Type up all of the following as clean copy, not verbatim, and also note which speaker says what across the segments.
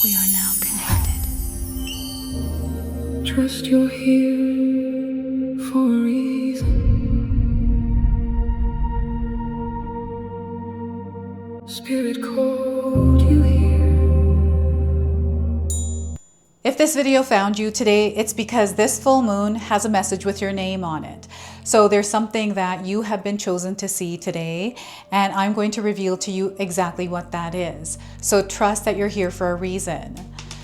Speaker 1: We are now connected.
Speaker 2: Trust you're here for a reason. Spirit called you here.
Speaker 3: If this video found you today, it's because this full moon has a message with your name on it. So there's something that you have been chosen to see today, and I'm going to reveal to you exactly what that is. So trust that you're here for a reason.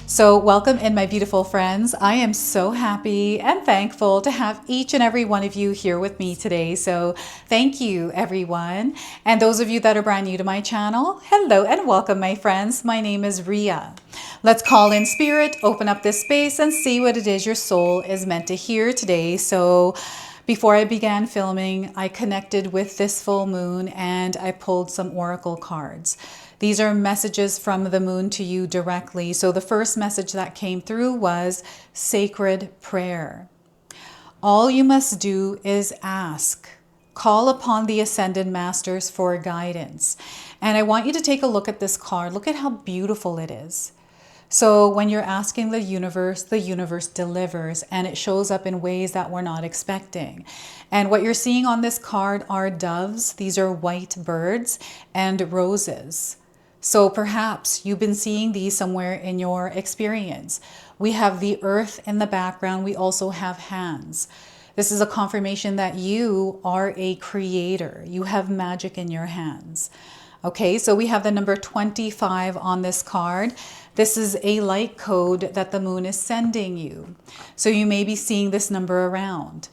Speaker 3: So welcome in, my beautiful friends. I am so happy and thankful to have each and every one of you here with me today. So thank you, everyone. And those of you that are brand new to my channel, hello and welcome, my friends. My name is Ria. Let's call in spirit, open up this space, and see what it is your soul is meant to hear today. So before I began filming, I connected with this full moon and I pulled some oracle cards. These are messages from the moon to you directly. So the first message that came through was sacred prayer. All you must do is ask. Call upon the ascended masters for guidance. And I want you to take a look at this card. Look at how beautiful it is. So when you're asking the universe delivers, and it shows up in ways that we're not expecting. And what you're seeing on this card are doves. These are white birds and roses. So perhaps you've been seeing these somewhere in your experience. We have the earth in the background. We also have hands. This is a confirmation that you are a creator. You have magic in your hands. Okay, so we have the number 25 on this card. This is a light code that the moon is sending you. So you may be seeing this number around.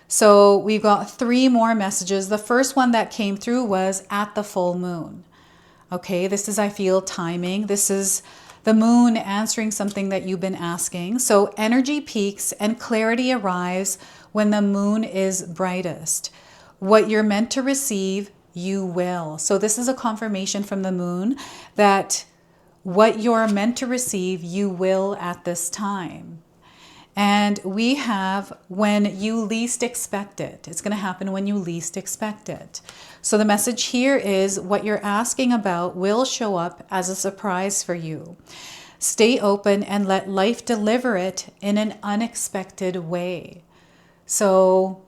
Speaker 3: So we've got 3 more messages. The first one that came through was at the full moon. Okay, this is, I feel, timing. This is the moon answering something that you've been asking. So energy peaks and clarity arrives when the moon is brightest. What you're meant to receive, you will. So this is a confirmation from the moon that what you're meant to receive, you will at this time. And we have when you least expect it. It's going to happen when you least expect it. So the message here is what you're asking about will show up as a surprise for you. Stay open and let life deliver it in an unexpected way. So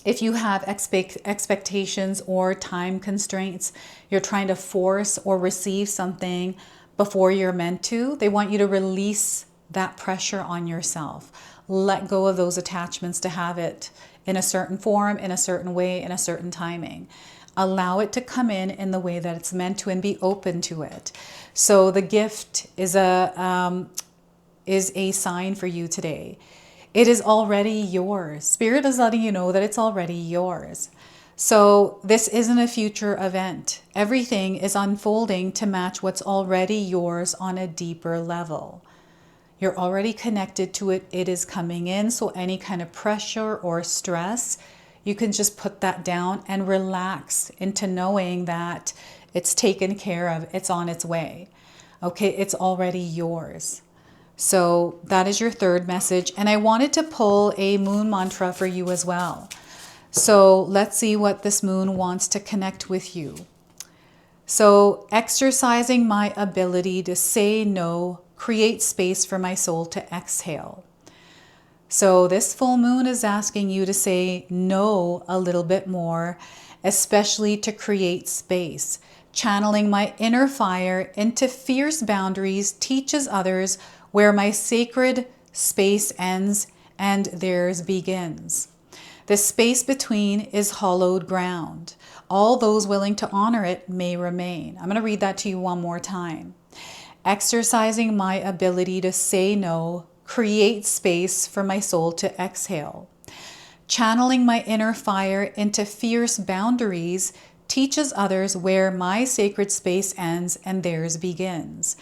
Speaker 3: if you have expectations or time constraints, you're trying to force or receive something before you're meant to, they want you to release that pressure on yourself. Let go of those attachments to have it in a certain form, in a certain way, in a certain timing. Allow it to come in the way that it's meant to and be open to it. So the gift is a sign for you today. It is already yours. Spirit is letting you know that it's already yours. So this isn't a future event. Everything is unfolding to match what's already yours on a deeper level. You're already connected to it. It is coming in. So any kind of pressure or stress, you can just put that down and relax into knowing that it's taken care of. It's on its way. Okay, it's already yours. So that is your third message. And I wanted to pull a moon mantra for you as well. So let's see what this moon wants to connect with you. So exercising my ability to say no, create space for my soul to exhale. So this full moon is asking you to say no a little bit more, especially to create space. Channeling my inner fire into fierce boundaries teaches others where my sacred space ends and theirs begins. The space between is hollowed ground. All those willing to honor it may remain. I'm going to read that to you one more time. Exercising my ability to say no, create space for my soul to exhale. Channeling my inner fire into fierce boundaries teaches others where my sacred space ends and theirs begins.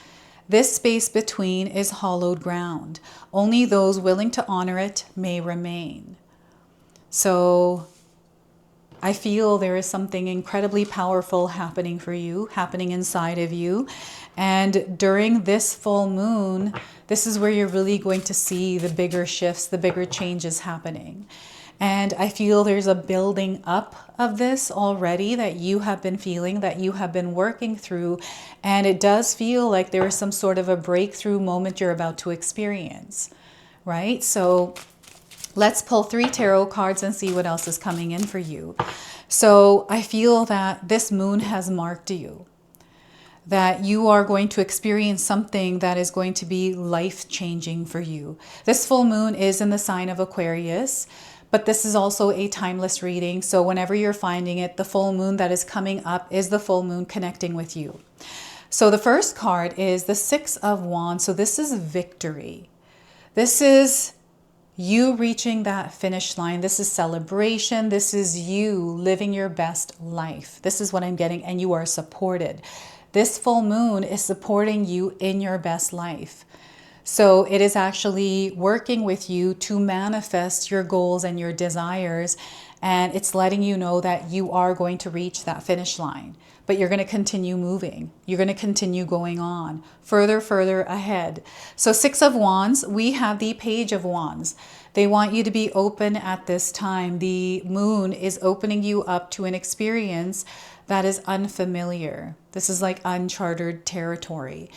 Speaker 3: This space between is hollowed ground. Only those willing to honor it may remain. So I feel there is something incredibly powerful happening for you, happening inside of you. And during this full moon, this is where you're really going to see the bigger shifts, the bigger changes happening. And I feel there's a building up of this already that you have been feeling, that you have been working through. And it does feel like there is some sort of a breakthrough moment you're about to experience, right? So let's pull 3 tarot cards and see what else is coming in for you. So I feel that this moon has marked you, that you are going to experience something that is going to be life-changing for you. This full moon is in the sign of Aquarius, but this is also a timeless reading. So whenever you're finding it, the full moon that is coming up is the full moon connecting with you. So the first card is the 6 of Wands. So this is victory. This is you reaching that finish line. This is celebration. This is you living your best life. This is what I'm getting, and you are supported. This full moon is supporting you in your best life. So it is actually working with you to manifest your goals and your desires. And it's letting you know that you are going to reach that finish line, but you're going to continue moving. You're going to continue going on further ahead. So 6 of Wands, we have the Page of Wands. They want you to be open at this time. The moon is opening you up to an experience that is unfamiliar. This is like uncharted territory.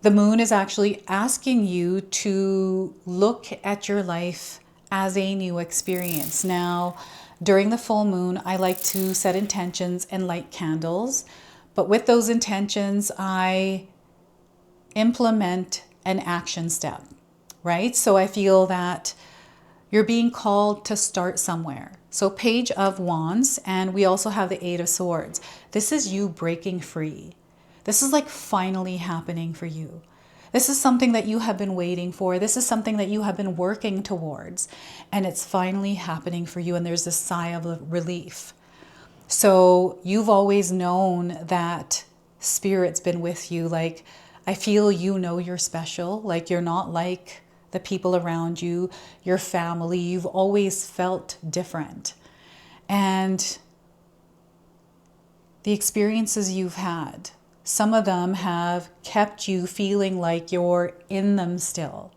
Speaker 3: The moon is actually asking you to look at your life as a new experience. Now, during the full moon, I like to set intentions and light candles. But with those intentions, I implement an action step, right? So I feel that you're being called to start somewhere. So Page of Wands, and we also have the 8 of Swords. This is you breaking free. This is like finally happening for you. This is something that you have been waiting for. This is something that you have been working towards, and it's finally happening for you. And there's this sigh of relief. So you've always known that Spirit's been with you. Like, I feel you know you're special. Like, you're not like the people around you, your family. You've always felt different. And the experiences you've had, some of them have kept you feeling like you're in them still.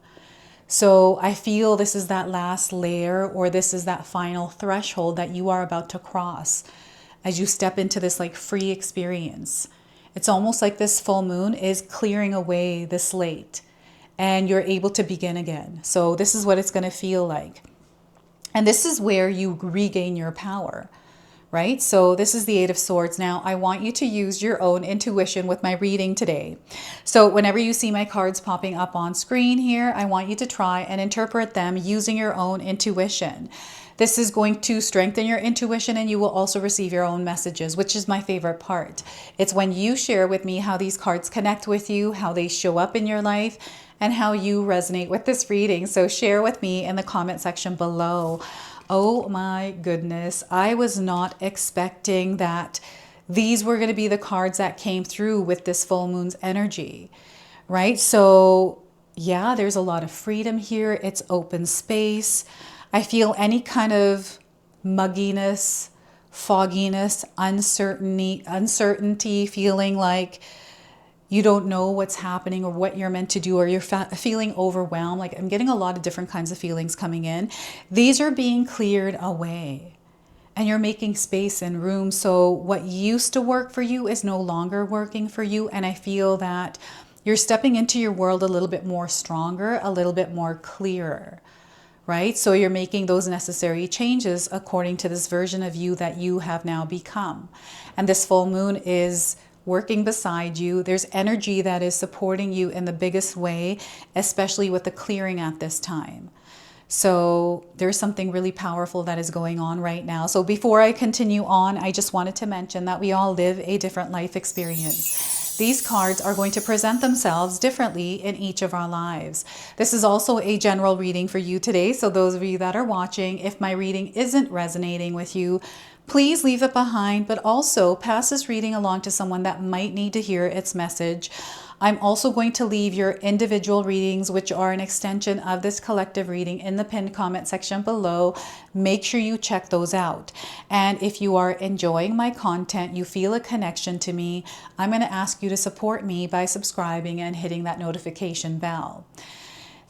Speaker 3: So I feel this is that last layer, or this is that final threshold that you are about to cross as you step into this like free experience. It's almost like this full moon is clearing away the slate and you're able to begin again. So this is what it's going to feel like. And this is where you regain your power, right? So this is the 8 of Swords. Now, I want you to use your own intuition with my reading today. So whenever you see my cards popping up on screen here, I want you to try and interpret them using your own intuition. This is going to strengthen your intuition, and you will also receive your own messages, which is my favorite part. It's when you share with me how these cards connect with you, how they show up in your life, and how you resonate with this reading. So share with me in the comment section below. Oh my goodness, I was not expecting that these were going to be the cards that came through with this full moon's energy, right? So yeah, there's a lot of freedom here. It's open space. I feel any kind of mugginess, fogginess, uncertainty, feeling like you don't know what's happening or what you're meant to do, or you're feeling overwhelmed. Like, I'm getting a lot of different kinds of feelings coming in. These are being cleared away, and you're making space and room. So what used to work for you is no longer working for you. And I feel that you're stepping into your world a little bit more stronger, a little bit more clearer, right? So you're making those necessary changes according to this version of you that you have now become. And this full moon is working beside you. There's energy that is supporting you in the biggest way, especially with the clearing at this time. So there's something really powerful that is going on right now. So before I continue on, I just wanted to mention that we all live a different life experience. These cards are going to present themselves differently in each of our lives. This is also a general reading for you today. So those of you that are watching, if my reading isn't resonating with you, please leave it behind, but also pass this reading along to someone that might need to hear its message. I'm also going to leave your individual readings, which are an extension of this collective reading, in the pinned comment section below. Make sure you check those out. And if you are enjoying my content, you feel a connection to me, I'm going to ask you to support me by subscribing and hitting that notification bell.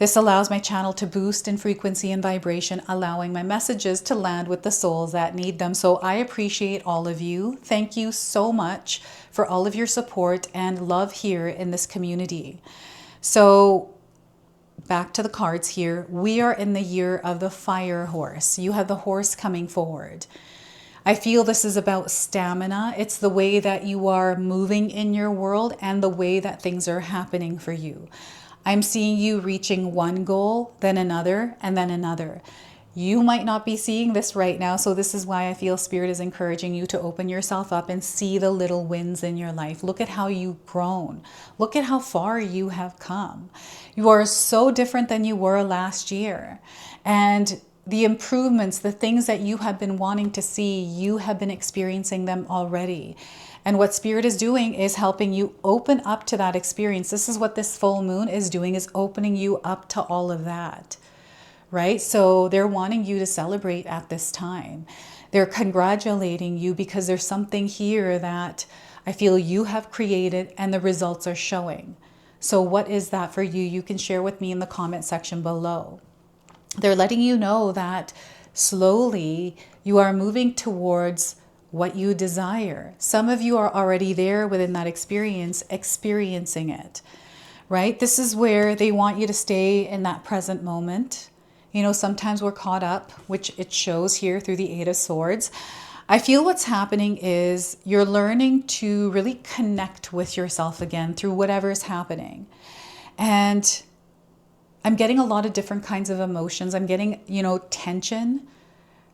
Speaker 3: This allows my channel to boost in frequency and vibration, allowing my messages to land with the souls that need them. So I appreciate all of you. Thank you so much for all of your support and love here in this community. So back to the cards here. We are in the year of the fire horse. You have the horse coming forward. I feel this is about stamina. It's the way that you are moving in your world and the way that things are happening for you. I'm seeing you reaching one goal, then another, and then another. You might not be seeing this right now, so this is why I feel Spirit is encouraging you to open yourself up and see the little wins in your life. Look at how you've grown. Look at how far you have come. You are so different than you were last year. And the improvements, the things that you have been wanting to see, you have been experiencing them already. And what Spirit is doing is helping you open up to that experience. This is what this full moon is doing, is opening you up to all of that, right? So they're wanting you to celebrate at this time. They're congratulating you because there's something here that I feel you have created and the results are showing. So what is that for you? You can share with me in the comment section below. They're letting you know that slowly you are moving towards what you desire. Some of you are already there within that experience, experiencing it, right? This is where they want you to stay in that present moment. You know, sometimes we're caught up, which it shows here through the Eight of Swords. I feel what's happening is you're learning to really connect with yourself again through whatever is happening. And I'm getting a lot of different kinds of emotions. I'm getting, tension,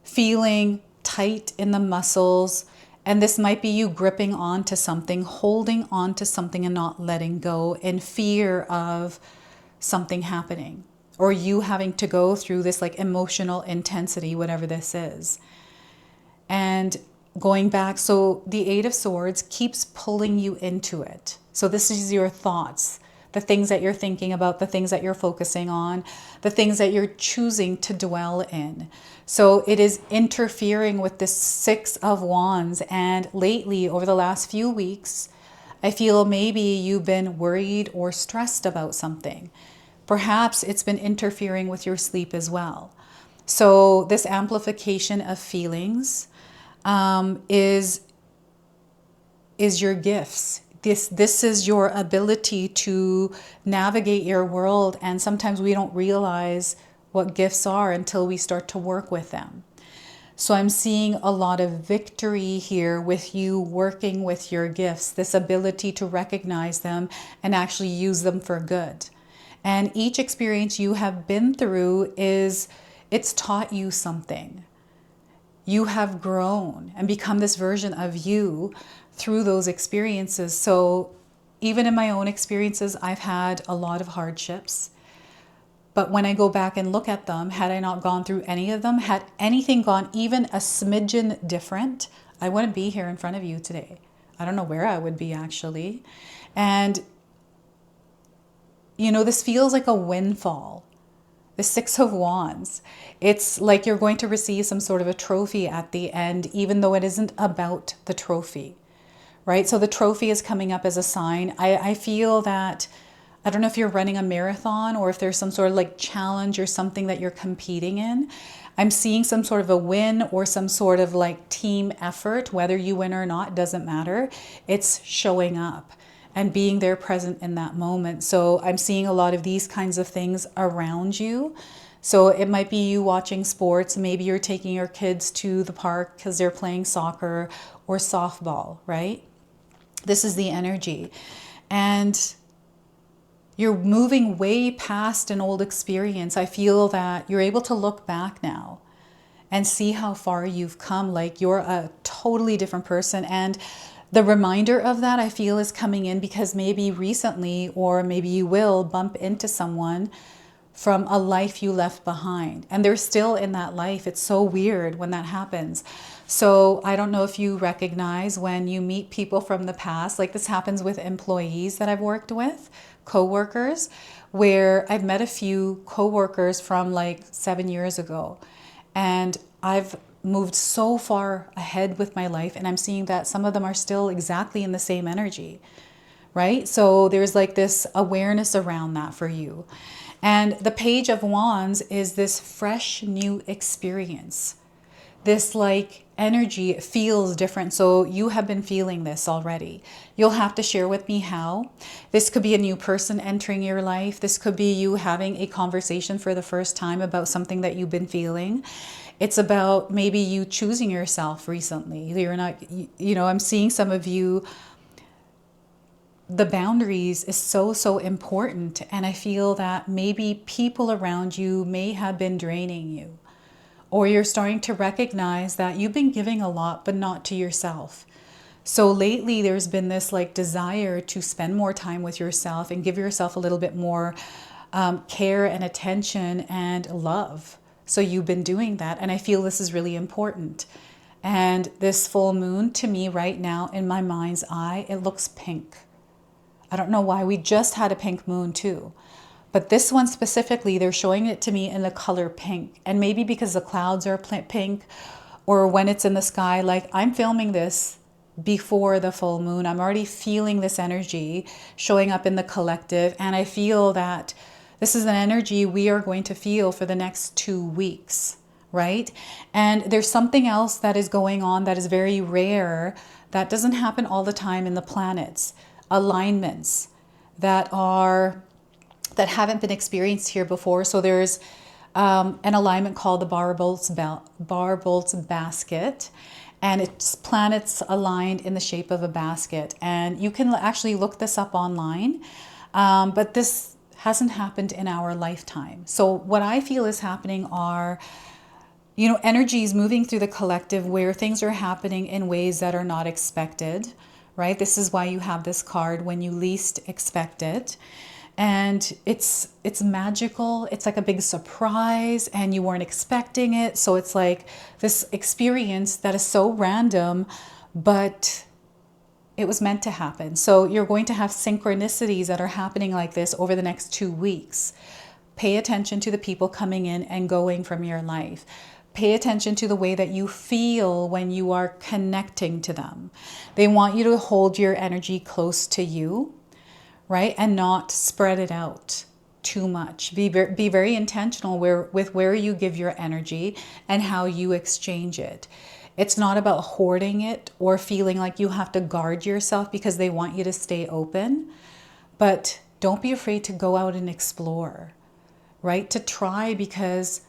Speaker 3: feeling tight in the muscles. And this might be you gripping onto something, holding on to something and not letting go in fear of something happening or you having to go through this like emotional intensity, whatever this is. And going back, so the Eight of Swords keeps pulling you into it. So this is your thoughts, the things that you're thinking about, the things that you're focusing on, the things that you're choosing to dwell in. So it is interfering with this Six of Wands. And lately, over the last few weeks, I feel maybe you've been worried or stressed about something. Perhaps it's been interfering with your sleep as well. So this amplification of feelings is your gifts. This is your ability to navigate your world. And sometimes we don't realize what gifts are until we start to work with them. So I'm seeing a lot of victory here with you working with your gifts, this ability to recognize them and actually use them for good. And each experience you have been through it's taught you something. You have grown and become this version of you through those experiences. So even in my own experiences, I've had a lot of hardships. But when I go back and look at them, had I not gone through any of them, had anything gone even a smidgen different, I wouldn't be here in front of you today. I don't know where I would be actually. And, this feels like a windfall. The Six of Wands. It's like you're going to receive some sort of a trophy at the end, even though it isn't about the trophy, right? So the trophy is coming up as a sign. I feel that, I don't know if you're running a marathon or if there's some sort of like challenge or something that you're competing in. I'm seeing some sort of a win or some sort of like team effort, whether you win or not, doesn't matter. It's showing up and being there present in that moment. So I'm seeing a lot of these kinds of things around you. So it might be you watching sports. Maybe you're taking your kids to the park because they're playing soccer or softball, right? This is the energy. And you're moving way past an old experience. I feel that you're able to look back now and see how far you've come. Like you're a totally different person. And the reminder of that, I feel, is coming in because maybe recently, or maybe you will bump into someone from a life you left behind. And they're still in that life. It's so weird when that happens. So I don't know if you recognize when you meet people from the past, like this happens with employees that I've worked with, co-workers, where I've met a few co-workers from like 7 years ago. And I've moved so far ahead with my life, and I'm seeing that some of them are still exactly in the same energy, right? So there's like this awareness around that for you. And the Page of Wands is this fresh new experience. This like energy feels different. So you have been feeling this already. You'll have to share with me how. This could be a new person entering your life. This could be you having a conversation for the first time about something that you've been feeling. It's about maybe you choosing yourself recently. You're not, I'm seeing some of you, the boundaries is so important. And I feel that maybe people around you may have been draining you. Or you're starting to recognize that you've been giving a lot, but not to yourself. So lately there's been this like desire to spend more time with yourself and give yourself a little bit more care and attention and love. So you've been doing that. And I feel this is really important. And this full moon to me right now in my mind's eye, it looks pink. I don't know why. We just had a pink moon too. But this one specifically, they're showing it to me in the color pink. And maybe because the clouds are pink or when it's in the sky, like I'm filming this before the full moon. I'm already feeling this energy showing up in the collective. And I feel that this is an energy we are going to feel for the next 2 weeks, right? And there's something else that is going on that is very rare, that doesn't happen all the time in the planets. Alignments that haven't been experienced here before. So there's an alignment called the bar bolts basket, and it's planets aligned in the shape of a basket. And you can actually look this up online, but this hasn't happened in our lifetime. So what I feel is happening are, energies moving through the collective where things are happening in ways that are not expected, right? This is why you have this card when you least expect it. And it's magical. It's like a big surprise and you weren't expecting it. So it's like this experience that is so random, but it was meant to happen. So you're going to have synchronicities that are happening like this over the next 2 weeks. Pay attention to the people coming in and going from your life. Pay attention to the way that you feel when you are connecting to them. They want you to hold your energy close to you, right? And not spread it out too much. Be very intentional with where you give your energy and how you exchange it. It's not about hoarding it or feeling like you have to guard yourself because they want you to stay open. But don't be afraid to go out and explore, right? To try, because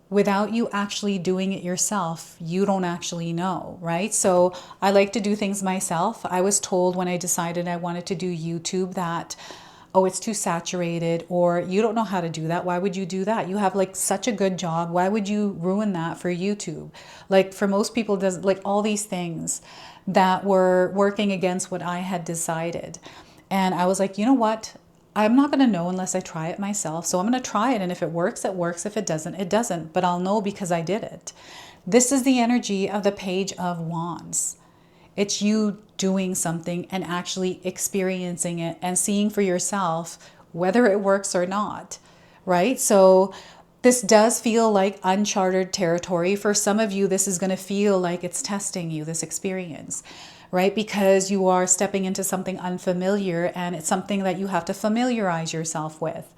Speaker 3: without you actually doing it yourself, you don't actually know, right? So I like to do things myself. I was told when I decided I wanted to do YouTube that, oh, it's too saturated, or you don't know how to do that. Why would you do that? You have like such a good job. Why would you ruin that for YouTube? Like for most people, does like all these things that were working against what I had decided. And I was like, you know what? I'm not going to know unless I try it myself. So I'm going to try it. And if it works, it works. If it doesn't, it doesn't. But I'll know because I did it. This is the energy of the Page of Wands. It's you doing something and actually experiencing it and seeing for yourself whether it works or not, right? So this does feel like uncharted territory. For some of you, this is going to feel like it's testing you, this experience, right? Because you are stepping into something unfamiliar and it's something that you have to familiarize yourself with.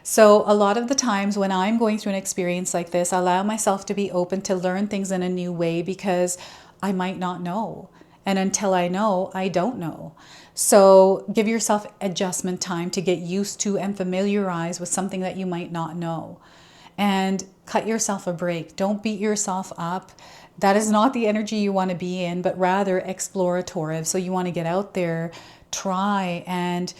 Speaker 3: So a lot of the times when I'm going through an experience like this, I allow myself to be open to learn things in a new way because I might not know. And until I know, I don't know. So give yourself adjustment time to get used to and familiarize with something that you might not know. And cut yourself a break. Don't beat yourself up. That is not the energy you want to be in, but rather explorative. So you want to get out there, try, and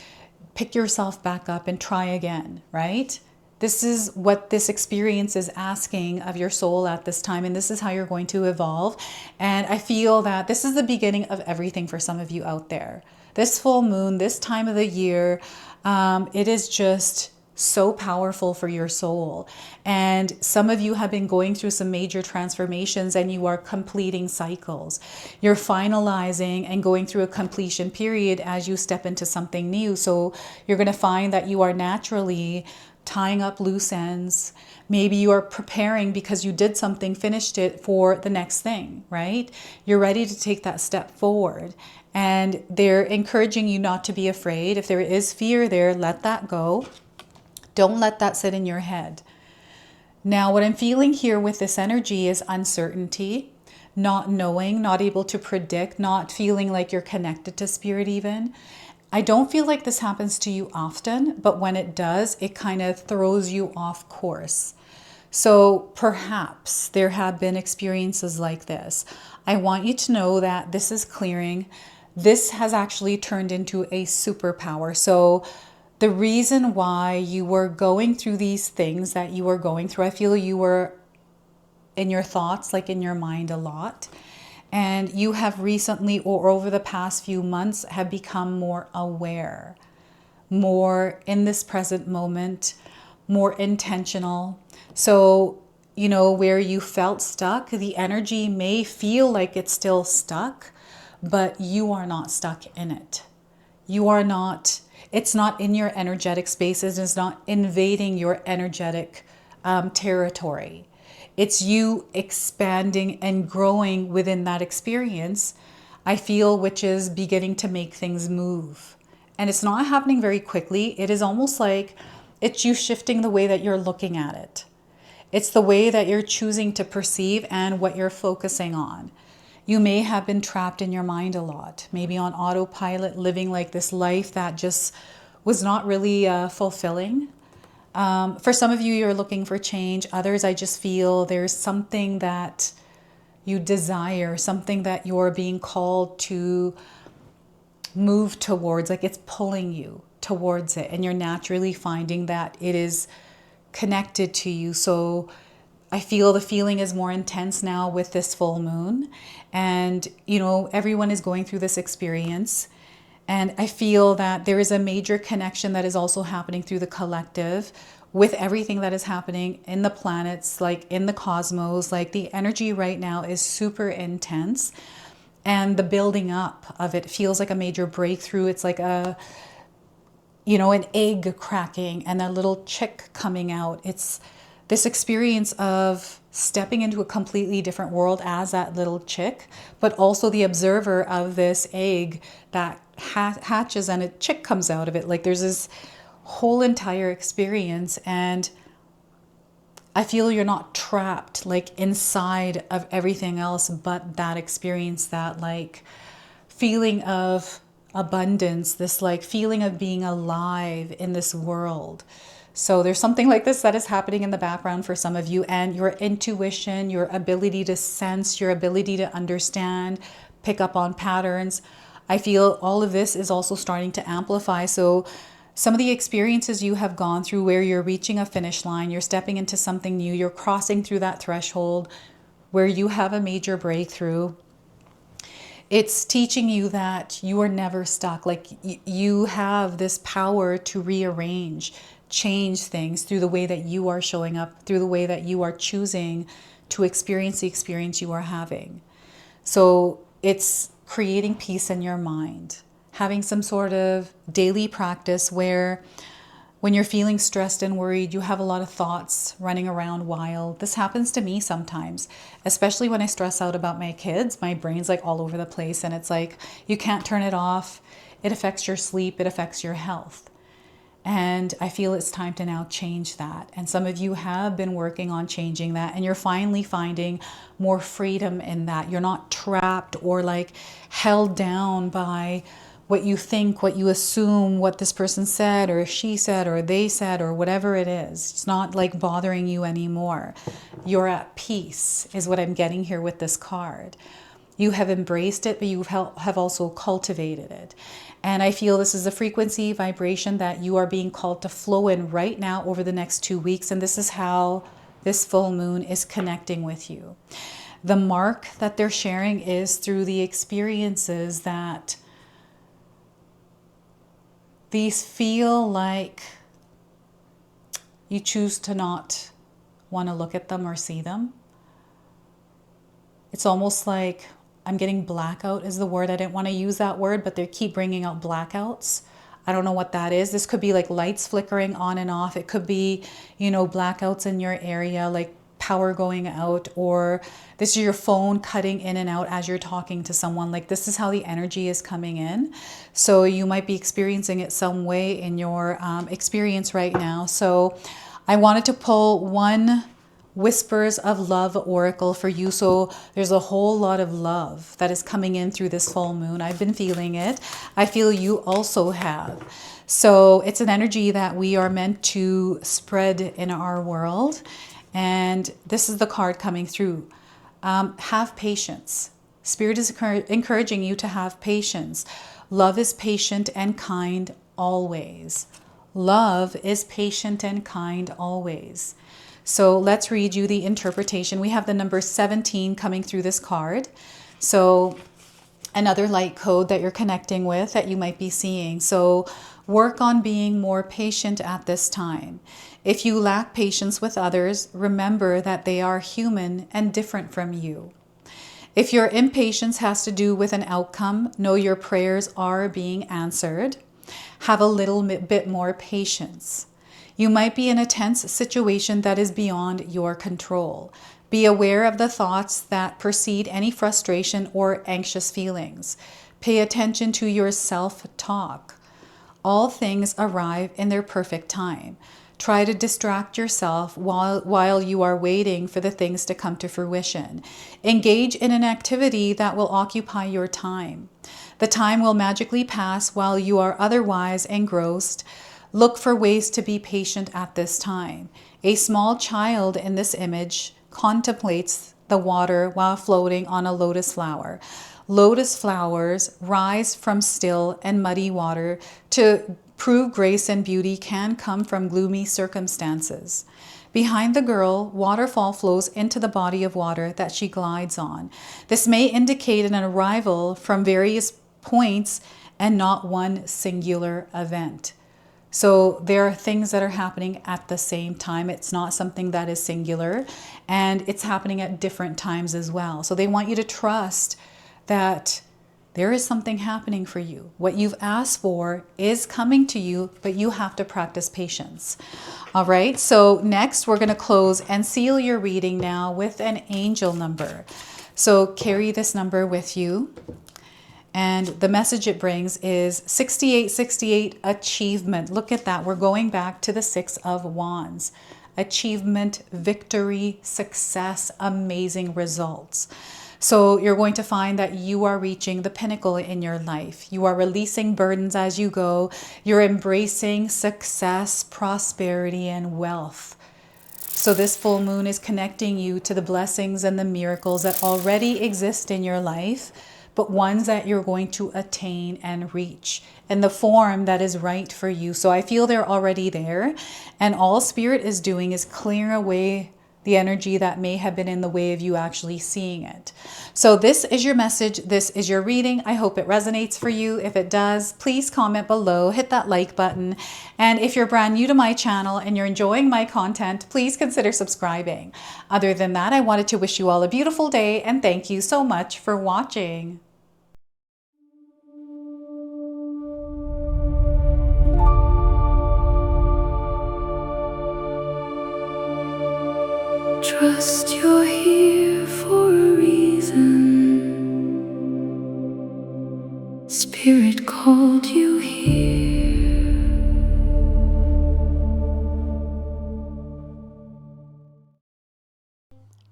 Speaker 3: pick yourself back up and try again, right? This is what this experience is asking of your soul at this time, and this is how you're going to evolve. And I feel that this is the beginning of everything for some of you out there. This full moon, this time of the year, it is just so powerful for your soul. And some of you have been going through some major transformations and you are completing cycles. You're finalizing and going through a completion period as you step into something new. So you're going to find that you are naturally tying up loose ends. Maybe you are preparing because you did something, finished it for the next thing, right? You're ready to take that step forward. And they're encouraging you not to be afraid. If there is fear there, let that go. Don't let that sit in your head. Now, what I'm feeling here with this energy is uncertainty, not knowing, not able to predict, not feeling like you're connected to spirit even. I don't feel like this happens to you often, but when it does, it kind of throws you off course. So perhaps there have been experiences like this. I want you to know that this is clearing. This has actually turned into a superpower. So the reason why you were going through these things that you were going through, I feel you were in your thoughts, like in your mind a lot. And you have recently, or over the past few months, have become more aware, more in this present moment, more intentional. So, where you felt stuck, the energy may feel like it's still stuck, but you are not stuck in it. You are not, it's not in your energetic spaces, it's not invading your energetic territory. It's you expanding and growing within that experience, I feel, which is beginning to make things move. And it's not happening very quickly. It is almost like it's you shifting the way that you're looking at it. It's the way that you're choosing to perceive and what you're focusing on. You may have been trapped in your mind a lot, maybe on autopilot, living like this life that just was not really fulfilling. For some of you, you're looking for change. Others, I just feel there's something that you desire, something that you're being called to move towards, like it's pulling you towards it. And you're naturally finding that it is connected to you. So I feel the feeling is more intense now with this full moon. And, everyone is going through this experience. And I feel that there is a major connection that is also happening through the collective with everything that is happening in the planets, like in the cosmos. Like the energy right now is super intense. And the building up of it feels like a major breakthrough. It's like an egg cracking and a little chick coming out. It's this experience of stepping into a completely different world as that little chick, but also the observer of this egg that hatches and a chick comes out of it. Like there's this whole entire experience, and I feel you're not trapped like inside of everything else but that experience, that like feeling of abundance, this like feeling of being alive in this world. So there's something like this that is happening in the background for some of you, and your intuition, your ability to sense, your ability to understand, pick up on patterns. I feel all of this is also starting to amplify. So some of the experiences you have gone through where you're reaching a finish line, you're stepping into something new, you're crossing through that threshold where you have a major breakthrough. It's teaching you that you are never stuck. Like you have this power to rearrange, change things through the way that you are showing up, through the way that you are choosing to experience the experience you are having. So it's creating peace in your mind, having some sort of daily practice where when you're feeling stressed and worried, you have a lot of thoughts running around wild. This happens to me sometimes, especially when I stress out about my kids. My brain's like all over the place, and it's like you can't turn it off. It affects your sleep, it affects your health. And I feel it's time to now change that. And some of you have been working on changing that, and you're finally finding more freedom in that. You're not trapped or like held down by what you think, what you assume, what this person said or she said or they said or whatever it is. It's not like bothering you anymore. You're at peace is what I'm getting here with this card. You have embraced it, but you have also cultivated it. And I feel this is a frequency, vibration that you are being called to flow in right now over the next 2 weeks. And this is how this full moon is connecting with you. The mark that they're sharing is through the experiences that these feel like you choose to not want to look at them or see them. It's almost like I'm getting blackout is the word. I didn't want to use that word, but they keep bringing out blackouts I don't know what that is. This could be like lights flickering on and off. It could be, you know, blackouts in your area, like power going out, or this is your phone cutting in and out as you're talking to someone. Like this is how the energy is coming in. So you might be experiencing it some way in your experience right now. So I wanted to pull one Whispers of Love oracle for you. So there's a whole lot of love that is coming in through this full moon. I've been feeling it. I feel you also have. So it's an energy that we are meant to spread in our world. And this is the card coming through. Have patience. Spirit is encouraging you to have patience. Love is patient and kind always. Love is patient and kind always. So let's read you the interpretation. We have the number 17 coming through this card. So another light code that you're connecting with that you might be seeing. So work on being more patient at this time. If you lack patience with others, remember that they are human and different from you. If your impatience has to do with an outcome, know your prayers are being answered. Have a little bit more patience. You might be in a tense situation that is beyond your control. Be aware of the thoughts that precede any frustration or anxious feelings. Pay attention to your self-talk. All things arrive in their perfect time. Try to distract yourself while you are waiting for the things to come to fruition. Engage in an activity that will occupy your time. The time will magically pass while you are otherwise engrossed. Look for ways to be patient at this time. A small child in this image contemplates the water while floating on a lotus flower. Lotus flowers rise from still and muddy water. To prove grace and beauty can come from gloomy circumstances. Behind the girl, waterfall flows into the body of water that she glides on. This may indicate an arrival from various points and not one singular event. So there are things that are happening at the same time. It's not something that is singular, and it's happening at different times as well. So they want you to trust that there is something happening for you. What you've asked for is coming to you, but you have to practice patience. All right, so next we're going to close and seal your reading now with an angel number. So carry this number with you. And the message it brings is 6868, achievement. Look at that. We're going back to the Six of Wands. Achievement, victory, success, amazing results. So you're going to find that you are reaching the pinnacle in your life. You are releasing burdens as you go. You're embracing success, prosperity, and wealth. So this full moon is connecting you to the blessings and the miracles that already exist in your life, but ones that you're going to attain and reach in the form that is right for you. So I feel they're already there, and all Spirit is doing is clearing away the energy that may have been in the way of you actually seeing it. So this is your message. This is your reading. I hope it resonates for you. If it does, please comment below, hit that like button. And if you're brand new to my channel and you're enjoying my content, please consider subscribing. Other than that, I wanted to wish you all a beautiful day and thank you so much for watching.
Speaker 2: Trust you're here for a reason. Spirit called you here.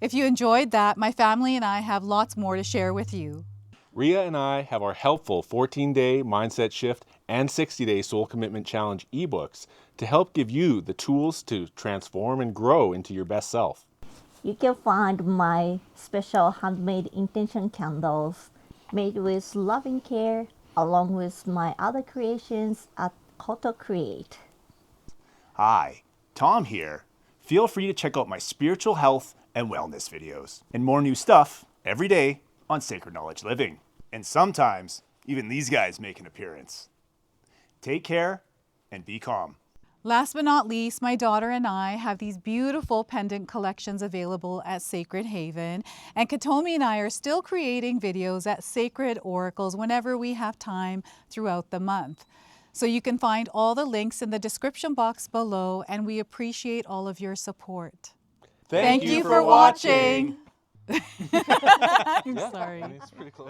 Speaker 3: If you enjoyed that, my family and I have lots more to share with you.
Speaker 1: Rhea and I have our helpful 14-day mindset shift and 60-day soul commitment challenge ebooks to help give you the tools to transform and grow into your best self.
Speaker 4: You can find my special handmade intention candles made with loving care along with my other creations at Koto Create.
Speaker 5: Hi, Tom here. Feel free to check out my spiritual health and wellness videos and more new stuff every day on Sacred Knowledge Living. And sometimes even these guys make an appearance. Take care and be calm.
Speaker 3: Last but not least, my daughter and I have these beautiful pendant collections available at Sacred Haven. And Katomi and I are still creating videos at Sacred Oracles whenever we have time throughout the month. So you can find all the links in the description box below, and we appreciate all of your support.
Speaker 1: Thank
Speaker 3: you for watching. I'm sorry.
Speaker 1: It's pretty close.